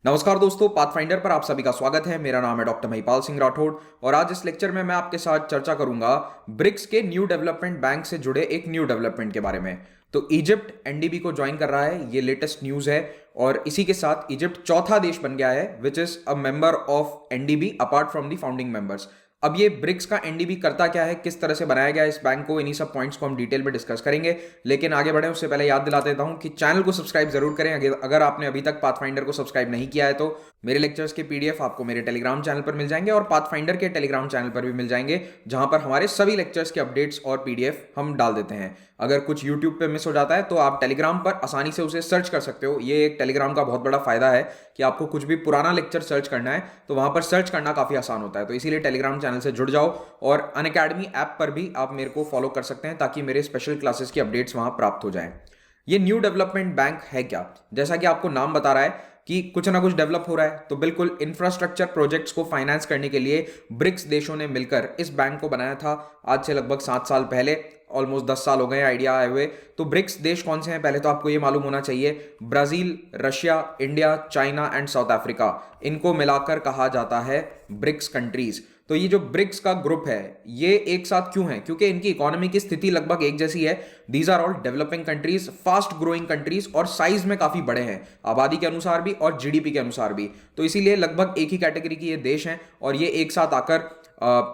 नमस्कार दोस्तों, पाथफाइंडर पर आप सभी का स्वागत है। मेरा नाम है डॉक्टर महिपाल सिंह राठौर और आज इस लेक्चर में मैं आपके साथ चर्चा करूंगा ब्रिक्स के न्यू डेवलपमेंट बैंक से जुड़े एक न्यू डेवलपमेंट के बारे में। तो इजिप्ट एनडीबी को ज्वाइन कर रहा है, ये लेटेस्ट न्यूज है और इसी के साथ इजिप्ट चौथा देश बन गया है which is a member of NDB apart from the founding members. अब ये ब्रिक्स का एनडीबी करता क्या है, किस तरह से बनाया गया है इस बैंक को, इन्हीं सब पॉइंट्स को हम डिटेल में डिस्कस करेंगे। लेकिन आगे बढ़े उससे पहले याद दिला देता हूं कि चैनल को सब्सक्राइब जरूर करें। अगर आपने अभी तक पाथफाइंडर को सब्सक्राइब नहीं किया है तो मेरे लेक्चर्स के पीडीएफ आपको मेरे टेलीग्राम चैनल पर मिल जाएंगे और पाथफाइंडर के टेलीग्राम चैनल पर भी मिल जाएंगे, जहां पर हमारे सभी लेक्चर्स के अपडेट्स और पीडीएफ हम डाल देते हैं। अगर कुछ यूट्यूब पे मिस हो जाता है तो आप टेलीग्राम पर आसानी से उसे सर्च कर सकते हो। ये एक टेलीग्राम का बहुत बड़ा फायदा है कि आपको कुछ भी पुराना लेक्चर सर्च करना है तो वहां पर सर्च करना काफी आसान होता है। तो इसीलिए टेलीग्राम चैनल से जुड़ जाओ और अनअकैडमी ऐप पर भी आप मेरे को फॉलो कर सकते हैं ताकि मेरे स्पेशल क्लासेस की अपडेट्स वहां प्राप्त हो जाएं। ये न्यू डेवलपमेंट बैंक है क्या? जैसा कि आपको नाम बता रहा है कि कुछ ना कुछ डेवलप हो रहा है, तो बिल्कुल इंफ्रास्ट्रक्चर प्रोजेक्ट्स को फाइनेंस करने के लिए ब्रिक्स देशों ने मिलकर इस बैंक को बनाया था आज से लगभग 7 साल पहले। ऑलमोस्ट 10 साल हो गए आइडिया आए हुए। तो ब्रिक्स देश कौन से हैं पहले तो आपको ये मालूम होना चाहिए। Brazil, Russia, India, China and south Africa, इनको मिलाकर कहा जाता है ब्रिक्स कंट्रीज। तो ये जो ब्रिक्स का ग्रुप है ये एक साथ क्यों है? क्योंकि इनकी इकोनॉमी की स्थिति लगभग एक जैसी है। These are all developing countries, fast growing countries और साइज में काफी बड़े हैं, आबादी के अनुसार भी और जीडीपी के अनुसार भी। तो इसीलिए लगभग एक ही कैटेगरी की ये देश हैं और ये एक साथ आकर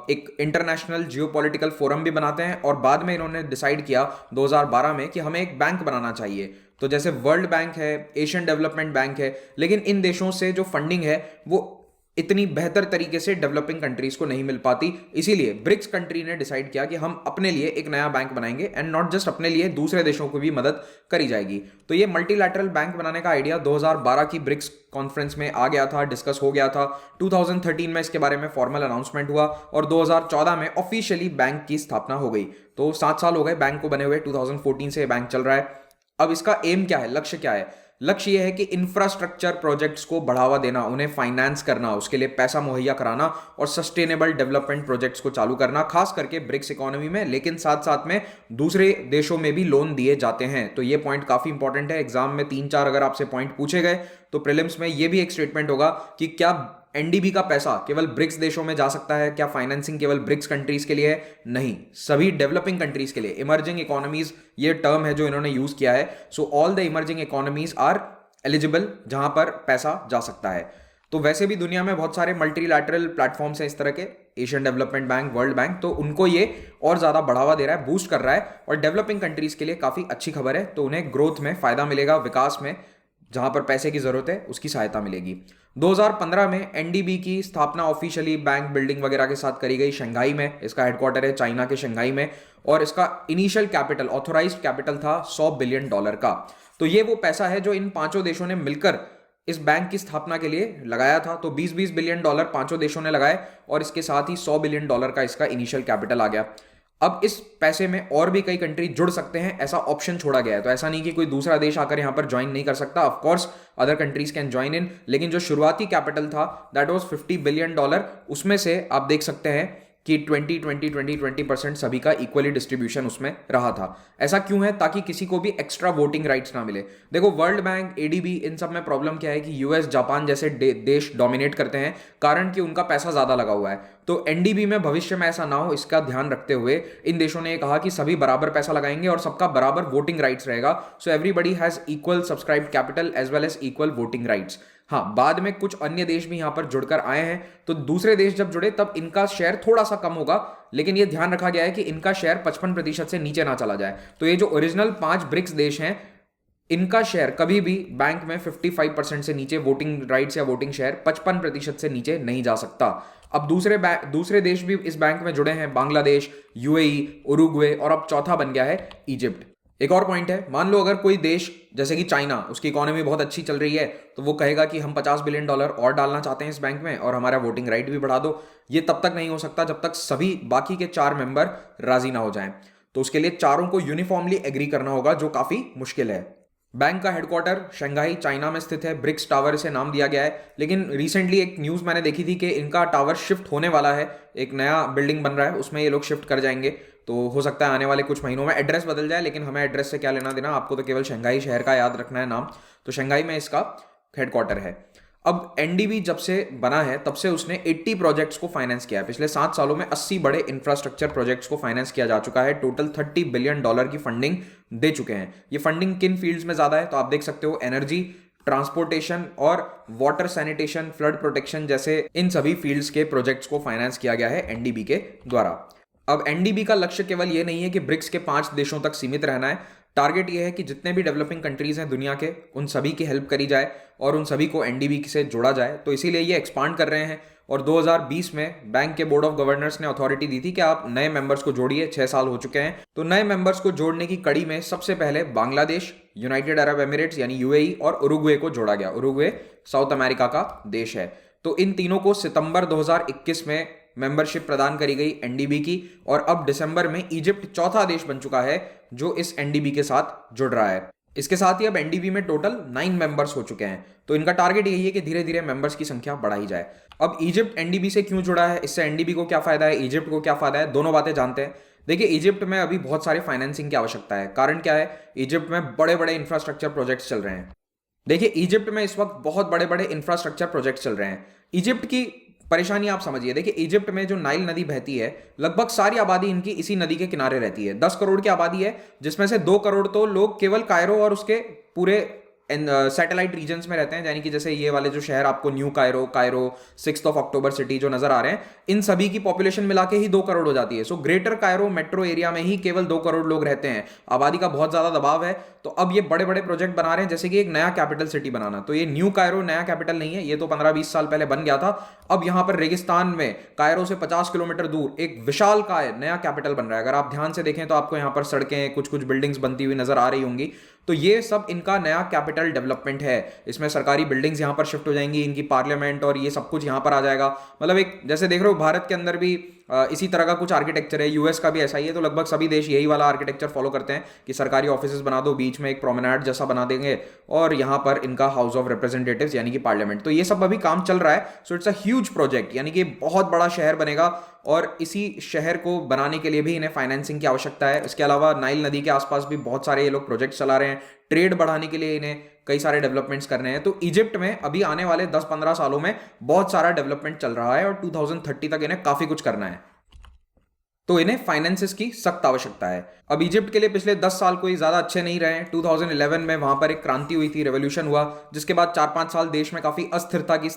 एक इंटरनेशनल जियोपॉलिटिकल फोरम भी बनाते हैं। और बाद में इन्होंने डिसाइड किया 2012 में कि हमें एक बैंक बनाना चाहिए। तो जैसे वर्ल्ड बैंक है, एशियन डेवलपमेंट बैंक है, लेकिन इन देशों से जो फंडिंग है वो इतनी बेहतर तरीके से डेवलपिंग कंट्रीज को नहीं मिल पाती। इसीलिए ब्रिक्स कंट्री ने डिसाइड किया कि हम अपने लिए एक नया बैंक बनाएंगे एंड नॉट जस्ट अपने लिए, दूसरे देशों को भी मदद करी जाएगी। तो ये मल्टीलैटरल बैंक बनाने का आइडिया 2012 की ब्रिक्स कॉन्फ्रेंस में आ गया था, डिस्कस हो गया था। 2013 में इसके बारे में फॉर्मल अनाउंसमेंट हुआ और 2014 में ऑफिशियली बैंक की स्थापना हो गई। तो 7 साल हो गए बैंक को बने हुए, 2014 से बैंक चल रहा है। अब इसका एम क्या है, लक्ष्य क्या है? लक्ष्य यह है कि इंफ्रास्ट्रक्चर प्रोजेक्ट्स को बढ़ावा देना, उन्हें फाइनेंस करना, उसके लिए पैसा मुहैया कराना और सस्टेनेबल डेवलपमेंट प्रोजेक्ट्स को चालू करना, खास करके ब्रिक्स इकोनॉमी में। लेकिन साथ साथ में दूसरे देशों में भी लोन दिए जाते हैं। तो ये पॉइंट काफी इंपॉर्टेंट है। एग्जाम में 3-4 अगर आपसे पॉइंट पूछे गए तो प्रीलिम्स में ये भी एक स्टेटमेंट होगा कि क्या एनडीबी का पैसा केवल ब्रिक्स देशों में जा सकता है? क्या फाइनेंसिंग केवल ब्रिक्स कंट्रीज के लिए है? नहीं, सभी डेवलपिंग कंट्रीज के लिए। इमर्जिंग इकोनॉमीज ये टर्म है जो इन्होंने यूज किया है। So all the emerging economies are eligible जहां पर पैसा जा सकता है। तो वैसे भी दुनिया में बहुत सारे मल्टीलैटरल प्लेटफॉर्म्स हैं इस तरह के, Asian development bank, world bank, तो उनको ये और ज्यादा बढ़ावा दे रहा है, बूस्ट कर रहा है और डेवलपिंग कंट्रीज के लिए काफी अच्छी खबर है। तो उन्हें ग्रोथ में फायदा मिलेगा, विकास में जहां पर पैसे की जरूरत है उसकी सहायता मिलेगी। 2015 में एनडीबी की स्थापना ऑफिशियली बैंक बिल्डिंग वगैरह के साथ करी गई शंघाई में। इसका हेडक्वार्टर है चाइना के शंघाई में और इसका इनिशियल कैपिटल, ऑथोराइज्ड कैपिटल था $100 बिलियन का। तो ये वो पैसा है जो इन पांचों देशों ने मिलकर इस बैंक की स्थापना के लिए लगाया था। तो 20-20 बिलियन डॉलर पांचों देशों ने लगाए और इसके साथ ही $100 बिलियन का इसका इनिशियल कैपिटल आ गया। अब इस पैसे में और भी कई कंट्री जुड़ सकते हैं, ऐसा ऑप्शन छोड़ा गया है। तो ऐसा नहीं कि कोई दूसरा देश आकर यहां पर ज्वाइन नहीं कर सकता। Of course other countries can join in, लेकिन जो शुरुआती कैपिटल था दैट वाज $50 बिलियन। उसमें से आप देख सकते हैं कि 20% सभी का इक्वली डिस्ट्रीब्यूशन उसमें रहा था। ऐसा क्यों है? ताकि किसी को भी एक्स्ट्रा वोटिंग राइट्स ना मिले। देखो, वर्ल्ड बैंक, एडीबी, इन सब में प्रॉब्लम क्या है कि यूएस, जापान जैसे देश डोमिनेट करते हैं, कारण कि उनका पैसा ज्यादा लगा हुआ है। तो एनडीबी में भविष्य में ऐसा ना हो, इसका ध्यान रखते हुए इन देशों ने कहा कि सभी बराबर पैसा लगाएंगे और सबका बराबर वोटिंग राइट्स रहेगा। So everybody has equal subscribe capital as well as equal voting rights. हाँ, बाद में कुछ अन्य देश भी यहां पर जुड़कर आए हैं, तो दूसरे देश जब जुड़े तब इनका शेयर थोड़ा सा कम होगा, लेकिन यह ध्यान रखा गया है कि इनका शेयर 55% से नीचे ना चला जाए। तो ये जो ओरिजिनल 5 ब्रिक्स देश हैं, इनका शेयर कभी भी बैंक में 55% से नीचे, वोटिंग राइट्स या वोटिंग शेयर 55% से नीचे नहीं जा सकता। अब दूसरे देश भी इस बैंक में जुड़े हैं, बांग्लादेश, यूएई, उरुग्वे और अब चौथा बन गया है इजिप्ट। एक और पॉइंट है, मान लो अगर कोई देश जैसे कि चाइना, उसकी इकोनॉमी बहुत अच्छी चल रही है, तो वो कहेगा कि हम $50 बिलियन और डालना चाहते हैं इस बैंक में और हमारा वोटिंग राइट भी बढ़ा दो। ये तब तक नहीं हो सकता जब तक सभी बाकी के 4 मेंबर राजी ना हो जाएं। तो उसके लिए चारों को यूनिफॉर्मली एग्री करना होगा, जो काफी मुश्किल है। बैंक का हेडक्वार्टर शंघाई चाइना में स्थित है। ब्रिक्स टावर इसे नाम दिया गया है, लेकिन रिसेंटली एक न्यूज मैंने देखी थी कि इनका टावर शिफ्ट होने वाला है। एक नया बिल्डिंग बन रहा है, उसमें ये लोग शिफ्ट कर जाएंगे। तो हो सकता है आने वाले कुछ महीनों में एड्रेस बदल जाए, लेकिन हमें एड्रेस से क्या लेना देना, आपको तो केवल शंघाई शहर का याद रखना है नाम। तो शंघाई में इसका हेडक्वार्टर है। अब एनडीबी जब से बना है तब से उसने 80 प्रोजेक्ट्स को फाइनेंस किया है। पिछले 7 सालों में 80 बड़े इंफ्रास्ट्रक्चर प्रोजेक्ट्स को फाइनेंस किया जा चुका है। टोटल $30 बिलियन की फंडिंग दे चुके हैं। ये फंडिंग किन फील्ड्स में ज्यादा है तो आप देख सकते हो, एनर्जी, ट्रांसपोर्टेशन और वाटर सैनिटेशन, फ्लड प्रोटेक्शन जैसे इन सभी फील्ड्स के प्रोजेक्ट्स को फाइनेंस किया गया है एनडीबी के द्वारा। अब एनडीबी का लक्ष्य केवल ये नहीं है कि ब्रिक्स के 5 देशों तक सीमित रहना है। टारगेट ये है कि जितने भी डेवलपिंग कंट्रीज हैं दुनिया के, उन सभी की हेल्प करी जाए और उन सभी को एनडीबी से जोड़ा जाए। तो इसीलिए ये एक्सपांड कर रहे हैं और 2020 में बैंक के बोर्ड ऑफ गवर्नर्स ने अथॉरिटी दी थी कि आप नए मेंबर्स को जोड़िए। 6 साल हो चुके हैं, तो नए मेंबर्स को जोड़ने की कड़ी में सबसे पहले बांग्लादेश, यूनाइटेड अरब एमिरेट्स यानी यूएई और उरुग्वे को जोड़ा गया। उरुग्वे साउथ अमेरिका का देश है। तो इन तीनों को सितंबर 2021 में मेंबरशिप प्रदान करी गई एनडीबी की, और अब दिसंबर में इजिप्ट चौथा देश बन चुका है जो इस एनडीबी के साथ जुड़ रहा है। इसके साथ ही अब एनडीबी में टोटल 9 मेंबर्स हो चुके हैं। तो इनका टारगेट यही है कि धीरे धीरे मेंबर्स की संख्या बढ़ाई जाए। अब इजिप्ट एनडीबी से क्यों जुड़ा है, इससे एनडीबी को क्या फायदा है, इजिप्ट को क्या फायदा है, दोनों बातें जानते हैं। देखिए, इजिप्ट में अभी बहुत सारे फाइनेंसिंग की आवश्यकता है। कारण क्या है, इजिप्ट में बड़े बड़े इंफ्रास्ट्रक्चर प्रोजेक्ट्स चल रहे हैं। देखिए, इजिप्ट में इस वक्त बहुत बड़े बड़े इंफ्रास्ट्रक्चर प्रोजेक्ट्स चल रहे हैं। इजिप्ट की परेशानी आप समझिए। देखिए, इजिप्ट में जो नाइल नदी बहती है, लगभग सारी आबादी इनकी इसी नदी के किनारे रहती है। 10 करोड़ की आबादी है, जिसमें से 2 करोड़ तो लोग केवल कायरो और उसके पूरे सैटेलाइट रीजन्स में रहते हैं। यानी कि जैसे ये वाले जो शहर आपको न्यू कायरो, कायरो, 6 अक्टूबर सिटी जो नजर आ रहे हैं, इन सभी की पॉपुलेशन मिला के ही 2 करोड़ हो जाती है। So greater Cairo metro area में ही केवल 2 करोड़ लोग रहते हैं। आबादी का बहुत ज्यादा दबाव है। तो अब ये बड़े बड़े प्रोजेक्ट बना रहे हैं, जैसे कि एक नया कैपिटल सिटी बनाना। तो ये न्यू कायरो नया कैपिटल नहीं है, ये तो 15-20 साल पहले बन गया था। अब यहां पर रेगिस्तान में कायरो से 50 किलोमीटर दूर एक विशाल का नया कैपिटल बन रहा है। अगर आप ध्यान से देखें तो आपको यहां पर सड़कें, कुछ कुछ बिल्डिंग्स बनती हुई नजर आ रही होंगी। तो ये सब इनका नया कैपिटल डेवलपमेंट है। इसमें सरकारी बिल्डिंग्स यहां पर शिफ्ट हो जाएंगी, इनकी पार्लियामेंट और ये सब कुछ यहां पर आ जाएगा। मतलब एक जैसे देख रहे हो, भारत के अंदर भी इसी तरह का कुछ आर्किटेक्चर है, यूएस का भी ऐसा ही है। तो लगभग सभी देश यही वाला आर्किटेक्चर फॉलो करते हैं कि सरकारी ऑफिसेज बना दो, बीच में एक प्रोमेनाड जैसा बना देंगे और यहां पर इनका हाउस ऑफ रिप्रेजेंटेटिव्स यानी कि पार्लियामेंट। तो ये सब अभी काम चल रहा है। So it's a huge project, यानी कि बहुत बड़ा शहर बनेगा और इसी शहर को बनाने के लिए भी इन्हें फाइनेंसिंग की आवश्यकता है। इसके अलावा नाइल नदी के आसपास भी बहुत सारे ये लोग प्रोजेक्ट चला रहे हैं। ट्रेड बढ़ाने के लिए इन्हें कई सारे डेवलपमेंट्स करने हैं। तो इजिप्ट में अभी आने वाले 10-15 सालों में बहुत सारा डेवलपमेंट चल रहा है और 2030 तक इन्हें काफी कुछ करना है। तो इन्हें फाइनेंसेस की सख्त आवश्यकता है। अब इजिप्ट के लिए पिछले 10 साल कोई ज्यादा अच्छे नहीं रहे। 2011 में वहां पर एक क्रांति हुई थी, रेवोल्यूशन हुआ, जिसके बाद 4-5 साल देश में काफी अस्थिरता की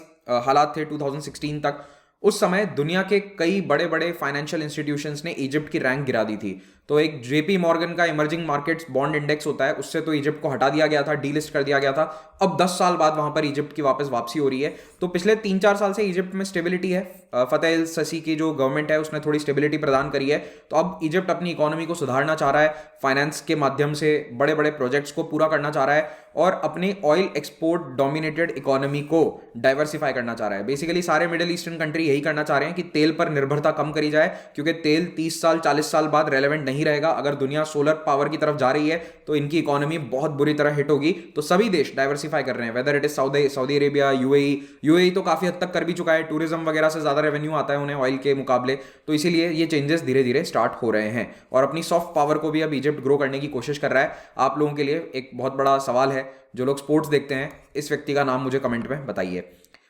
हालात थे 2016 तक। उस समय दुनिया के कई बड़े बड़े फाइनेंशियल इंस्टीट्यूशंस ने इजिप्ट की रैंक गिरा दी थी। तो एक जेपी मॉर्गन का इमर्जिंग मार्केट्स बॉन्ड इंडेक्स होता है, उससे तो इजिप्ट को हटा दिया गया था, डीलिस्ट कर दिया गया था। अब 10 साल बाद वहां पर इजिप्ट की वापसी हो रही है। तो पिछले 3-4 साल से इजिप्ट में स्टेबिलिटी है। फतेह अल ससी की जो गवर्नमेंट है उसने थोड़ी स्टेबिलिटी प्रदान करी है। तो अब इजिप्ट अपनी इकोनॉमी को सुधारना चाह रहा है, फाइनेंस के माध्यम से बड़े बड़े प्रोजेक्ट्स को पूरा करना चाह रहा है और अपनी ऑयल एक्सपोर्ट डोमिनेटेड इकोनॉमी को डाइवर्सिफाई करना चाह रहा है। बेसिकली सारे मिडिल ईस्टर्न कंट्री यही करना चाह रहे हैं कि तेल पर निर्भरता कम करी जाए, क्योंकि तेल 30 साल 40 साल बाद रेलेवेंट नहीं रहेगा। अगर दुनिया सोलर पावर की तरफ जा रही है तो इनकी इकोनॉमी बहुत बुरी तरह हिट होगी। तो सभी देश डाइवर्सिफाई कर रहे हैं, whether it is Saudi Arabia, UAE तो काफी हद तक कर भी चुका है। टूरिज्म वगैरह से ज्यादा रेवेन्यू आता है उन्हें ऑयल के मुकाबले। तो इसीलिए ये चेंजेस धीरे धीरे स्टार्ट हो रहे हैं और अपनी सॉफ्ट पावर को भी अब इजिप्ट ग्रो करने की कोशिश कर रहा है। आप लोगों के लिए एक बहुत बड़ा सवाल है, जो लोग स्पोर्ट्स देखते हैं, इस व्यक्ति का नाम मुझे कमेंट में बताइए।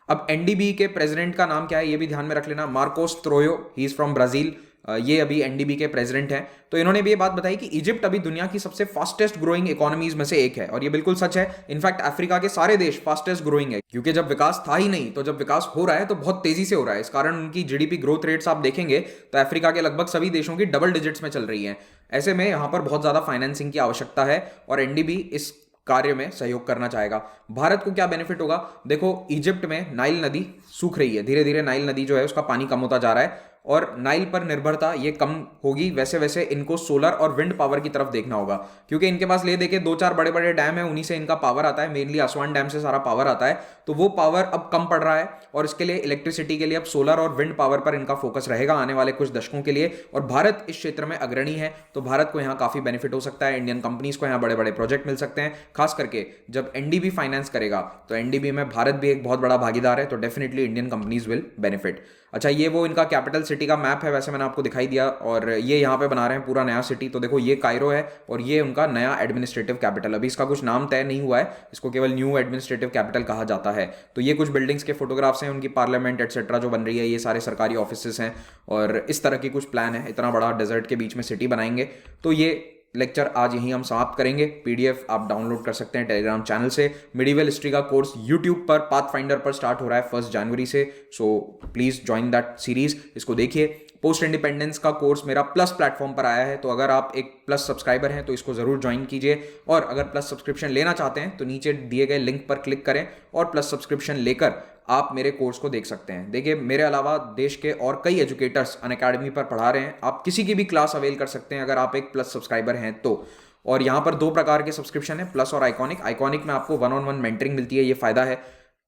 अब एनडीबी के प्रेसिडेंट का नाम क्या है ये भी ध्यान में रख लेना, Marcos Troyo, he is from Brazil. ये अभी एनडीबी के प्रेसिडेंट हैं। तो इन्होंने भी ये बात बताई कि इजिप्ट अभी दुनिया की सबसे फास्टेस्ट ग्रोइंग इकोनॉमीज में से एक है और ये बिल्कुल सच है। इनफैक्ट अफ्रीका के सारे देश फास्टेस्ट ग्रोइंग है, क्योंकि जब विकास था ही नहीं, तो जब विकास हो रहा है तो बहुत तेजी से हो रहा है। इस कारण उनकी जीडीपी ग्रोथ रेट्स आप देखेंगे तो अफ्रीका के लगभग सभी देशों की डबल डिजिट्स में चल रही है। ऐसे में यहां पर बहुत ज्यादा फाइनेंसिंग की आवश्यकता है और एनडीबी इस कार्य में सहयोग करना चाहेगा। भारत को क्या बेनिफिट होगा? देखो, इजिप्ट में नाइल नदी सूख रही है, धीरे धीरे नाइल नदी जो है उसका पानी कम होता जा रहा है और नाइल पर निर्भरता ये कम होगी। वैसे वैसे इनको सोलर और विंड पावर की तरफ देखना होगा, क्योंकि इनके पास ले देके 2-4 बड़े बड़े डैम है, उन्हीं से इनका पावर आता है। मेनली असवान डैम से सारा पावर आता है। तो वो पावर अब कम पड़ रहा है और इसके लिए इलेक्ट्रिसिटी के लिए अब सोलर और विंड पावर पर इनका फोकस रहेगा आने वाले कुछ दशकों के लिए। और भारत इस क्षेत्र में अग्रणी है, तो भारत को यहाँ काफी बेनिफिट हो सकता है। इंडियन कंपनीज को यहाँ बड़े बड़े प्रोजेक्ट मिल सकते हैं। खास करके जब एनडीबी फाइनेंस करेगा तो एनडीबी में भारत भी एक बहुत बड़ा भागीदार है, तो definitely Indian companies will benefit. अच्छा, ये वो इनका कैपिटल सिटी सिटी का मैप है, वैसे मैंने आपको दिखाई दिया, और ये यहाँ पे बना रहे हैं पूरा नया सिटी। तो देखो ये कायरो है और ये उनका नया एडमिनिस्ट्रेटिव कैपिटल। अभी इसका कुछ नाम तय नहीं हुआ है, इसको केवल न्यू एडमिनिस्ट्रेटिव कैपिटल कहा जाता है। तो ये कुछ बिल्डिंग्स के फोटोग्राफ्स हैं, उनकी पार्लियामेंट एटसेट्रा जो बन रही है, ये सारे सरकारी ऑफिसेस हैं और इस तरह की कुछ प्लान है। इतना बड़ा डेजर्ट के बीच में सिटी बनाएंगे। तो ये लेक्चर आज यहीं हम समाप्त करेंगे। पीडीएफ आप डाउनलोड कर सकते हैं टेलीग्राम चैनल से। मिडिवल हिस्ट्री का कोर्स यूट्यूब पर पाथफाइंडर पर स्टार्ट हो रहा है 1 जनवरी से, so please join that series, इसको देखिए। पोस्ट इंडिपेंडेंस का कोर्स मेरा प्लस प्लेटफॉर्म पर आया है, तो अगर आप एक प्लस सब्सक्राइबर हैं तो इसको जरूर ज्वाइन कीजिए, और अगर प्लस सब्सक्रिप्शन लेना चाहते हैं तो नीचे दिए गए लिंक पर क्लिक करें और प्लस सब्सक्रिप्शन लेकर आप मेरे कोर्स को देख सकते हैं। देखिए मेरे अलावा देश के और कई एजुकेटर्स अनअकैडमी पर पढ़ा रहे हैं, आप किसी की भी क्लास अवेल कर सकते हैं अगर आप एक प्लस सब्सक्राइबर हैं तो। और यहाँ पर 2 प्रकार के सब्सक्रिप्शन है, प्लस और आइकॉनिक। आइकॉनिक में आपको 1-on-1 मेंटरिंग मिलती है, ये फायदा है।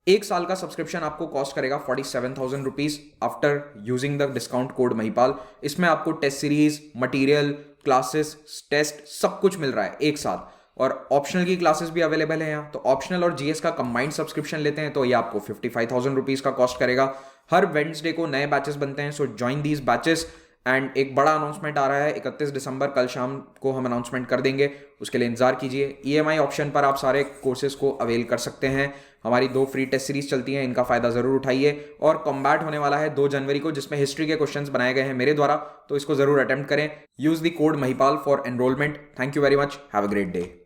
1 साल का सब्सक्रिप्शन आपको कॉस्ट करेगा 47,000 rupees after using the discount code Mahipal. इसमें आपको test series, material, classes, test सब कुछ मिल रहा है एक साथ, और ऑप्शनल की क्लासेस भी अवेलेबल है यहाँ। तो ऑप्शनल और जीएस का कंबाइंड सब्सक्रिप्शन लेते हैं तो ये आपको 55,000 रुपीज का कॉस्ट करेगा। हर वेडनेसडे को नए बैचेस बनते हैं, सो ज्वाइन दीज बैचेस। एंड एक बड़ा अनाउंसमेंट आ रहा है 31 दिसंबर, कल शाम को हम अनाउंसमेंट कर देंगे, उसके लिए इंतजार कीजिए। ईएमआई ऑप्शन पर आप सारे कोर्सेज को अवेल कर सकते हैं। हमारी 2 फ्री टेस्ट सीरीज चलती हैं, इनका फायदा जरूर उठाइए। और कॉम्बैट होने वाला है 2 जनवरी को, जिसमें हिस्ट्री के क्वेश्चंस बनाए गए हैं मेरे द्वारा, तो इसको जरूर अटेम्प्ट करें। Use the code Mahipal for enrolment. Thank you very much, have a great day.